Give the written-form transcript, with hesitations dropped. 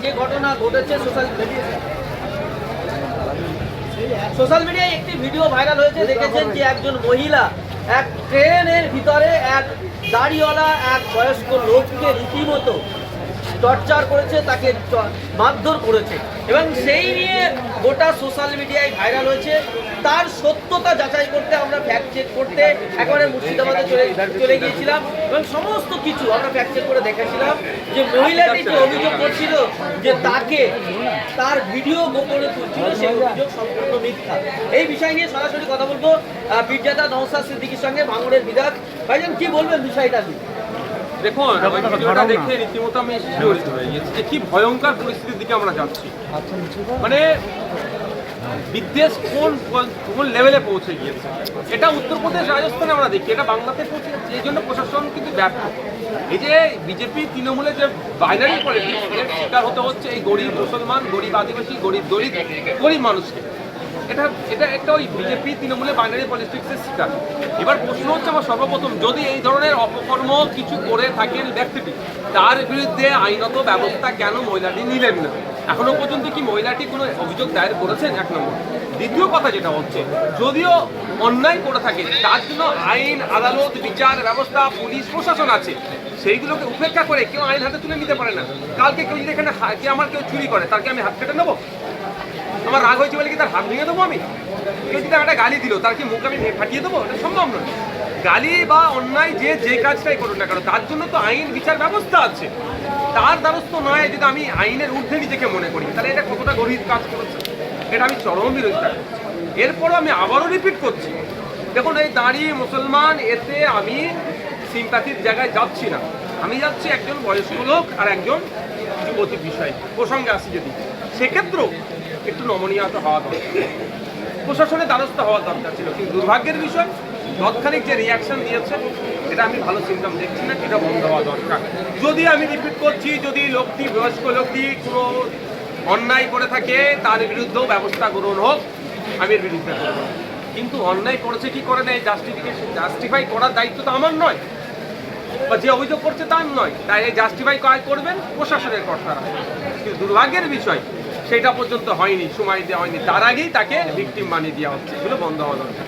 যে ঘটনা ঘটেছে সোশ্যাল মিডিয়ায় একটি ভিডিও ভাইরাল হয়েছে, দেখেছেন যে একজন মহিলা এক ট্রেনের ভিতরে এক দাড়িওয়ালা এক বয়স্ক লোককে রীতিমতো টর্চার করেছে, তাকে মারধর করেছে এবং সেই নিয়ে গোটা সোশ্যাল মিডিয়ায় ভাইরাল হয়েছে। তার সত্যতা যাচাই করতে আমরা ফ্যাক্ট চেক করতে একেবারে মুর্শিদাবাদে চলে গিয়েছিলাম এবং সমস্ত কিছু আমরা ফ্যাক্ট চেক করে দেখেছিলাম যে মহিলাটি যে অভিযোগ করছিল যে তাকে তার ভিডিও গোপনে তুলছিল, সেই অভিযোগ সম্পূর্ণ মিথ্যা। এই বিষয় নিয়ে সরাসরি কথা বলবো পীরজাদা নওশাদ সিদ্দিকীর সঙ্গে, ভাঙড়ের বিধায়ক। ভাইজান, কি বলবেন বিষয়টা নিয়ে? দেখুন, ভিডিওটা দেখে রীতিমতো আমি শিহরিত হয়ে গেছি যে কি ভয়ঙ্কর পরিস্থিতির দিকে আমরা যাচ্ছি। মানে বিদ্বেষ কোন লেভেলে পৌঁছে গিয়েছে, এটা উত্তরপ্রদেশ রাজস্থানে আমরা দেখি, এটা বাংলাতে পৌঁছে যাচ্ছে। এই জন্য প্রশাসন কিন্তু ব্যর্থ। এই যে বিজেপি তৃণমূলের যে বাইনারি পলিটিক্স এর শিকার হতে হচ্ছে এই গরিব মুসলমান, গরিব আদিবাসী, গরিব দলিত, গরিব মানুষকে। এটা একটা ওই বিজেপি তৃণমূলের বাইনারি পলিটিক্সের শিকার। এবার প্রশ্ন হচ্ছে আমার সর্বপ্রথম, যদি এই ধরনের অপকর্ম কিছু করে থাকেন ব্যক্তিটি, তার বিরুদ্ধে আইনত ব্যবস্থা কেন মহিলাটি নিলেন না? এখনো পর্যন্ত কি মহিলাটি কোনো অভিযোগ দায়ের করেছেন? এক নম্বর। দ্বিতীয় কথা যেটা হচ্ছে, যদিও অন্যায় করে থাকে তার জন্য আইন, আদালত, বিচার ব্যবস্থা, পুলিশ প্রশাসন আছে, সেইগুলোকে উপেক্ষা করে কেউ আইন হাতে তুলে নিতে পারে না। কালকে কেউ যদি এখানে আমার কেউ চুরি করে, তাকে আমি হাত কেটে নেবো? আমার রাগ হয়েছে বলে কি তার হাত ভেঙে দেবো আমি? কেউ যদি একটা গালি দিল, তার কি মুখ আমি ফাটিয়ে দেবো? এটা সম্ভব নয়। গালি বা অন্যায় যে কাজটাই করুন না কেন, তার জন্য তো আইন বিচার ব্যবস্থা আছে। তার দ্বারস্থ নয় যদি আমি আইনের ঊর্ধ্বে নিজেকে মনে করি, তাহলে এটা কতটা গভীর কাজ করেছে, এটা আমি চরম বিরোধিতা করছি। এরপরও আমি আবারও রিপিট করছি, দেখুন এই দাঁড়িয়ে মুসলমান, এতে আমি সিম্প্যাথির জায়গায় যাচ্ছি না। আমি যাচ্ছি একজন বয়স্ক লোক আর একজন যুবতীর বিষয় প্রসঙ্গে আসি। যদি সেক্ষেত্রেও একটু নমনীয়তা হওয়া দরকার, প্রশাসনের দ্বারস্থ হওয়ার দরকার ছিল। কিন্তু দুর্ভাগ্যের বিষয়, তৎক্ষণিক যে রিয়াকশন দিয়েছে, এটা আমি ভালো সিমটম দেখছি না। এটা বন্ধ হওয়া দরকার। যদি আমি রিপিট করছি, যদি লোকটি বয়স্ক লোকটি কোনো অন্যায় করে থাকে, তার বিরুদ্ধেও ব্যবস্থা গ্রহণ হোক, আমি এর বিরুদ্ধে করব। কিন্তু অন্যায় করেছে কি করে নেই, জাস্টিফাই করার দায়িত্ব তো আমার নয়, বা যে অভিযোগ করছে তার নয়। তাই এই জাস্টিফাই করবেন প্রশাসনের কর্তারা। কিন্তু দুর্ভাগ্যের বিষয়, সেটা পর্যন্ত হয়নি, সময় দেওয়া হয়নি, তার আগেই তাকে ভিকটিম বানিয়ে দেওয়া হচ্ছে। এগুলো বন্ধ হওয়া দরকার।